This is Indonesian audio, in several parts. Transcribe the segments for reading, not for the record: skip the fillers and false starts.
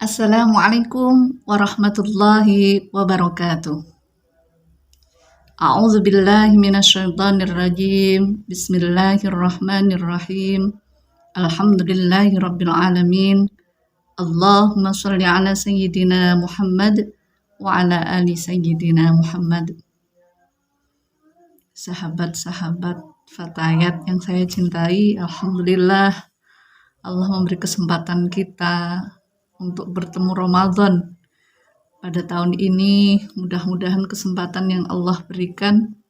Assalamualaikum warahmatullahi wabarakatuh. A'udzu billahi minasyaitonir rajim. Bismillahirrahmanirrahim. Alhamdulillahi rabbil alamin. Allahumma shalli ala sayyidina Muhammad wa ala ali sayyidina Muhammad. Sahabat-sahabat Fatayat yang saya cintai, alhamdulillah Allah memberi kesempatan kita untuk bertemu Ramadan pada tahun ini. Mudah-mudahan kesempatan yang Allah berikan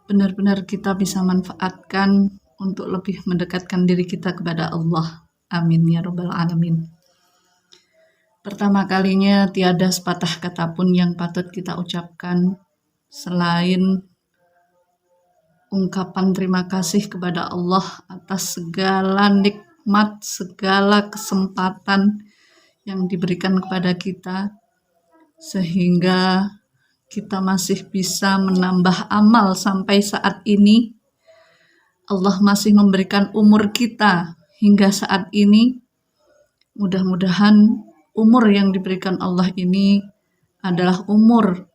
benar-benar kita bisa manfaatkan untuk lebih mendekatkan diri kita kepada Allah. Amin ya rabbal alamin. Pertama kalinya tiada sepatah kata pun yang patut kita ucapkan selain ungkapan terima kasih kepada Allah atas segala nikmat, segala kesempatan yang diberikan kepada kita, sehingga kita masih bisa menambah amal sampai saat ini. Allah masih memberikan umur kita hingga saat ini. Mudah-mudahan umur yang diberikan Allah ini adalah umur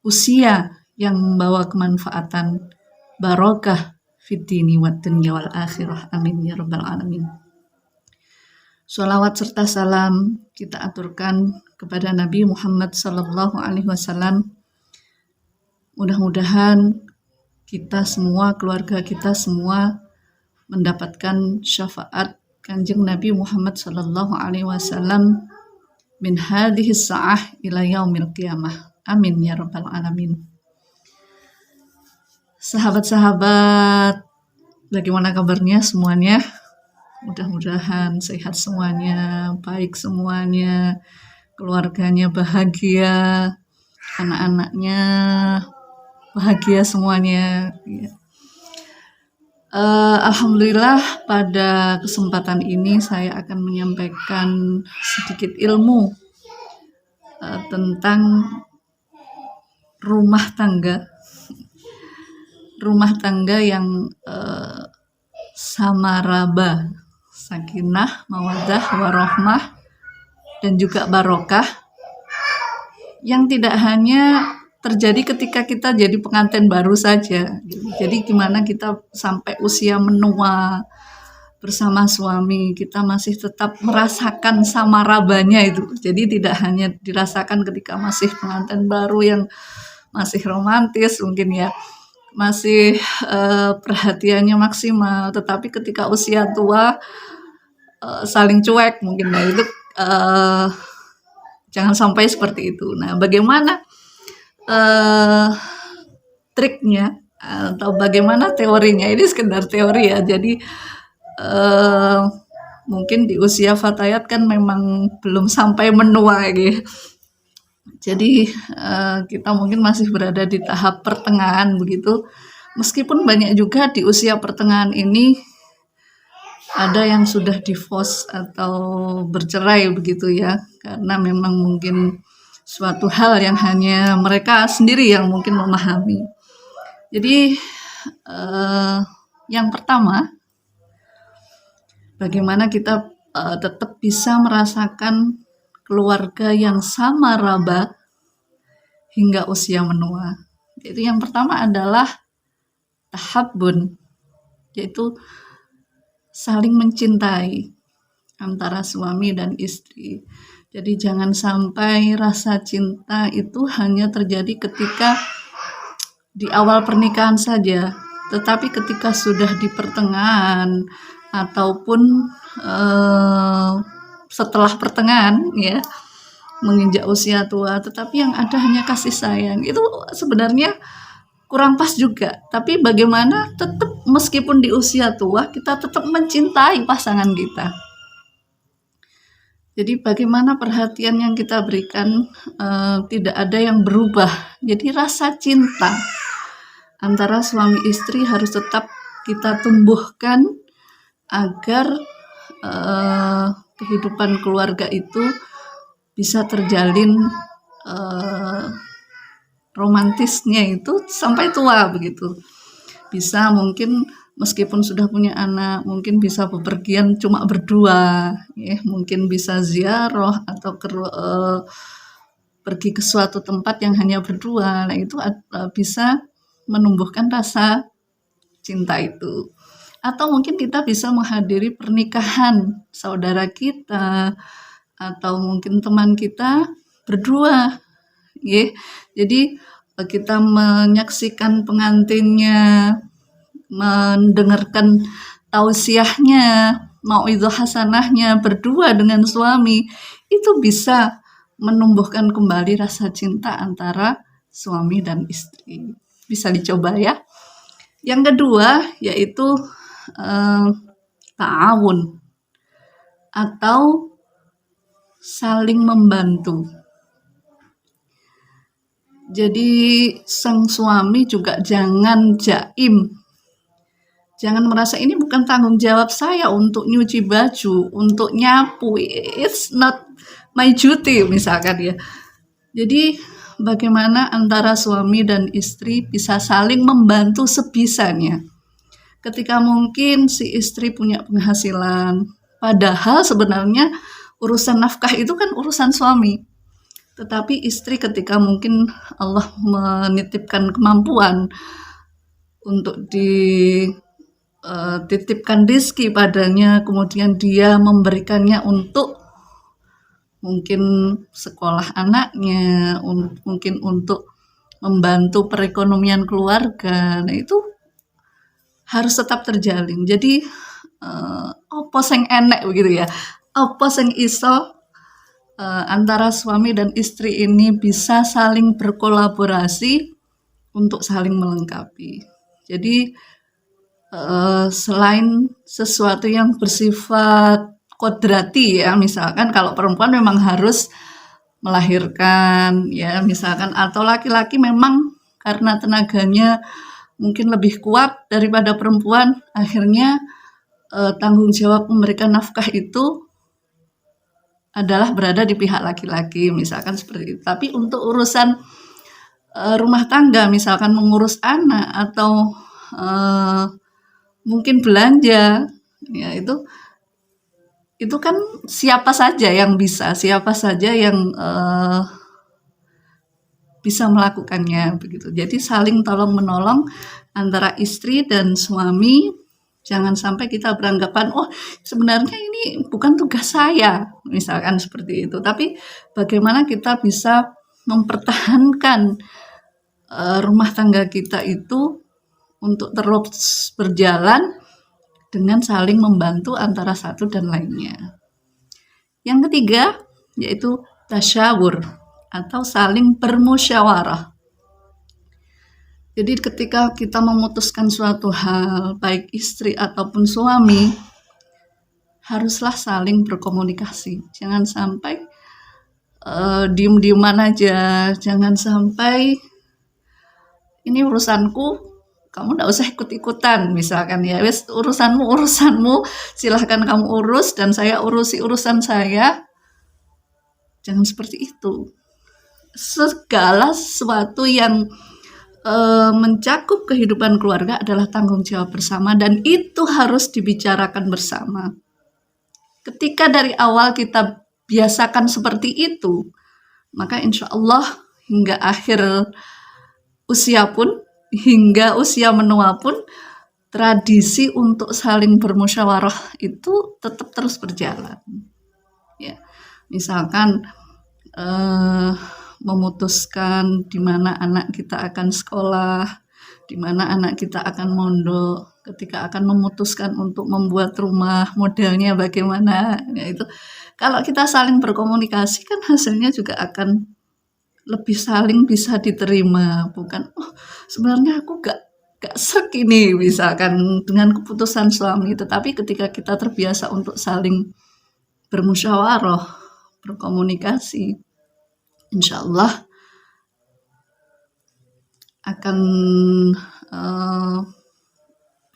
usia yang membawa kemanfaatan, barokah fid dini wad dunya wal akhirah. Amin ya rabbal alamin. Sholawat serta salam kita aturkan kepada Nabi Muhammad sallallahu alaihi wasallam. Mudah-mudahan kita semua, keluarga kita semua mendapatkan syafaat Kanjeng Nabi Muhammad sallallahu alaihi wasallam min hadhihi sa'ah ila yaumil qiyamah. Amin ya rabbal alamin. Sahabat-sahabat, bagaimana kabarnya semuanya? Mudah-mudahan sehat semuanya, baik semuanya, keluarganya bahagia, anak-anaknya bahagia semuanya. Alhamdulillah pada kesempatan ini saya akan menyampaikan sedikit ilmu tentang rumah tangga yang samaraba, sakinah, mawaddah, warahmah, dan juga barokah, yang tidak hanya terjadi ketika kita jadi pengantin baru saja. Jadi gimana kita sampai usia menua bersama suami, kita masih tetap merasakan samarabanya itu. Jadi tidak hanya dirasakan ketika masih pengantin baru yang masih romantis mungkin ya, masih perhatiannya maksimal, tetapi ketika usia tua saling cuek mungkin ya, itu jangan sampai seperti itu. Nah, bagaimana triknya atau bagaimana teorinya? Ini sekedar teori ya, jadi mungkin di usia fatayat kan memang belum sampai menua gitu. Jadi kita mungkin masih berada di tahap pertengahan begitu. Meskipun banyak juga di usia pertengahan ini ada yang sudah divorce atau bercerai begitu ya, karena memang mungkin suatu hal yang hanya mereka sendiri yang mungkin memahami. Jadi yang pertama, bagaimana kita tetap bisa merasakan keluarga yang sama raba hingga usia menua. Itu yang pertama adalah tahabbun, yaitu saling mencintai antara suami dan istri. Jadi jangan sampai rasa cinta itu hanya terjadi ketika di awal pernikahan saja, tetapi ketika sudah di pertengahan ataupun setelah pertengahan ya, menginjak usia tua, tetapi yang ada hanya kasih sayang, itu sebenarnya kurang pas juga. Tapi bagaimana tetap meskipun di usia tua kita tetap mencintai pasangan kita. Jadi bagaimana perhatian yang kita berikan tidak ada yang berubah. Jadi rasa cinta antara suami istri harus tetap kita tumbuhkan agar kehidupan keluarga itu bisa terjalin romantisnya itu sampai tua begitu. Bisa mungkin meskipun sudah punya anak, mungkin bisa bepergian cuma berdua, ya, mungkin bisa ziarah atau pergi ke suatu tempat yang hanya berdua. Nah, itu bisa menumbuhkan rasa cinta itu. Atau mungkin kita bisa menghadiri pernikahan saudara kita atau mungkin teman kita berdua, ya. Jadi kita menyaksikan pengantinnya, mendengarkan tausiahnya, mauidhah hasanahnya berdua dengan suami, itu bisa menumbuhkan kembali rasa cinta antara suami dan istri. Bisa dicoba ya. Yang kedua yaitu ta'awun atau saling membantu. Jadi sang suami juga jangan jaim. Jangan merasa ini bukan tanggung jawab saya untuk nyuci baju, untuk nyapu. It's not my duty misalkan ya. Jadi bagaimana antara suami dan istri bisa saling membantu sebisanya. Ketika mungkin si istri punya penghasilan, padahal sebenarnya urusan nafkah itu kan urusan suami. Tetapi istri ketika mungkin Allah menitipkan kemampuan untuk dititipkan rezeki padanya, kemudian dia memberikannya untuk mungkin sekolah anaknya, mungkin untuk membantu perekonomian keluarga. Nah, itu harus tetap terjalin. Jadi apa sing enek begitu ya. Apa sing iso antara suami dan istri ini bisa saling berkolaborasi untuk saling melengkapi. Jadi selain sesuatu yang bersifat kodrati ya, misalkan kalau perempuan memang harus melahirkan ya misalkan, atau laki-laki memang karena tenaganya mungkin lebih kuat daripada perempuan, akhirnya tanggung jawab memberikan nafkah itu adalah berada di pihak laki-laki misalkan seperti itu. Tapi untuk urusan rumah tangga misalkan mengurus anak atau mungkin belanja ya, itu kan siapa saja yang bisa, siapa saja yang bisa melakukannya begitu. Jadi saling tolong menolong antara istri dan suami. Jangan sampai kita beranggapan, oh sebenarnya ini bukan tugas saya, misalkan seperti itu. Tapi bagaimana kita bisa mempertahankan rumah tangga kita itu untuk terus berjalan dengan saling membantu antara satu dan lainnya. Yang ketiga yaitu tasyawur atau saling bermusyawarah. Jadi ketika kita memutuskan suatu hal, baik istri ataupun suami, haruslah saling berkomunikasi. Jangan sampai diem-dieman aja, jangan sampai ini urusanku, kamu nggak usah ikut-ikutan misalkan ya, wes urusanmu silahkan kamu urus dan saya urusi urusan saya. Jangan seperti itu. Segala sesuatu yang mencakup kehidupan keluarga adalah tanggung jawab bersama dan itu harus dibicarakan bersama. Ketika dari awal kita biasakan seperti itu, maka insya Allah hingga akhir usia pun, hingga usia menua pun, tradisi untuk saling bermusyawarah itu tetap terus berjalan. Ya, misalkan memutuskan di mana anak kita akan sekolah, di mana anak kita akan mondok, ketika akan memutuskan untuk membuat rumah, modelnya bagaimana, ya itu. Kalau kita saling berkomunikasi kan hasilnya juga akan lebih saling bisa diterima, bukan oh sebenarnya aku gak srek ini misalkan dengan keputusan suami, tetapi ketika kita terbiasa untuk saling bermusyawarah, berkomunikasi, insya Allah akan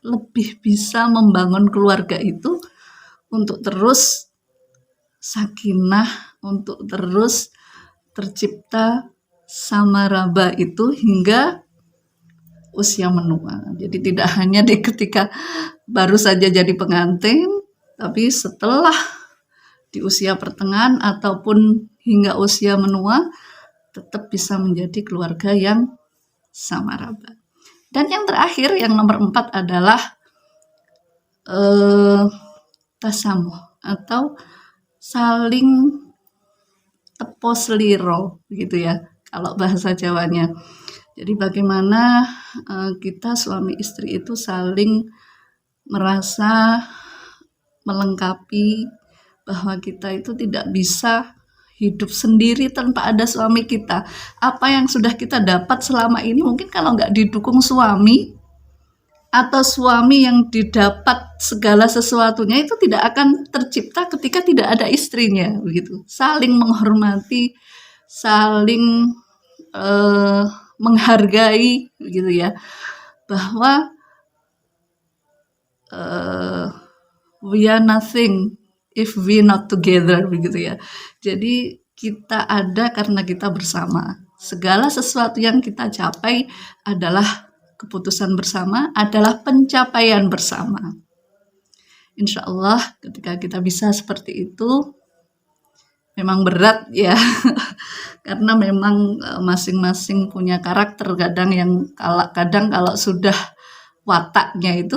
lebih bisa membangun keluarga itu untuk terus sakinah, untuk terus tercipta samaraba itu hingga usia menua. Jadi tidak hanya di ketika baru saja jadi pengantin, tapi setelah di usia pertengahan ataupun hingga usia menua tetap bisa menjadi keluarga yang samaraba. Dan yang terakhir, yang nomor 4 adalah tasamuh atau saling tepo seliro gitu ya kalau bahasa Jawanya. Jadi bagaimana kita suami istri itu saling merasa melengkapi, bahwa kita itu tidak bisa hidup sendiri tanpa ada suami kita. Apa yang sudah kita dapat selama ini mungkin kalau nggak didukung suami, atau suami yang didapat segala sesuatunya itu tidak akan tercipta ketika tidak ada istrinya, begitu. Saling menghormati, saling menghargai, begitu ya. Bahwa we are nothing if we not together, begitu ya. Jadi kita ada karena kita bersama. Segala sesuatu yang kita capai adalah keputusan bersama, adalah pencapaian bersama. Insya Allah ketika kita bisa seperti itu, memang berat ya, karena memang masing-masing punya karakter. Kadang kalau sudah wataknya itu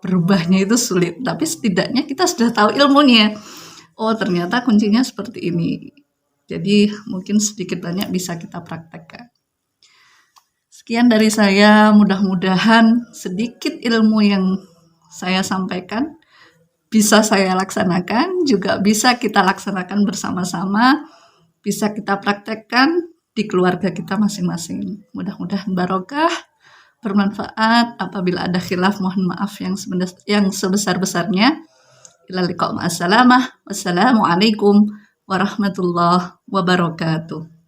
berubahnya itu sulit, tapi setidaknya kita sudah tahu ilmunya. Oh ternyata kuncinya seperti ini. Jadi mungkin sedikit banyak bisa kita praktekkan. Sekian dari saya, mudah-mudahan sedikit ilmu yang saya sampaikan bisa saya laksanakan, juga bisa kita laksanakan bersama-sama, bisa kita praktekkan di keluarga kita masing-masing. Mudah-mudahan barokah, bermanfaat. Apabila ada khilaf, mohon maaf yang sebesar-besarnya. Ila liqa' ma'assalamah. Wassalamualaikum warahmatullahi wabarakatuh.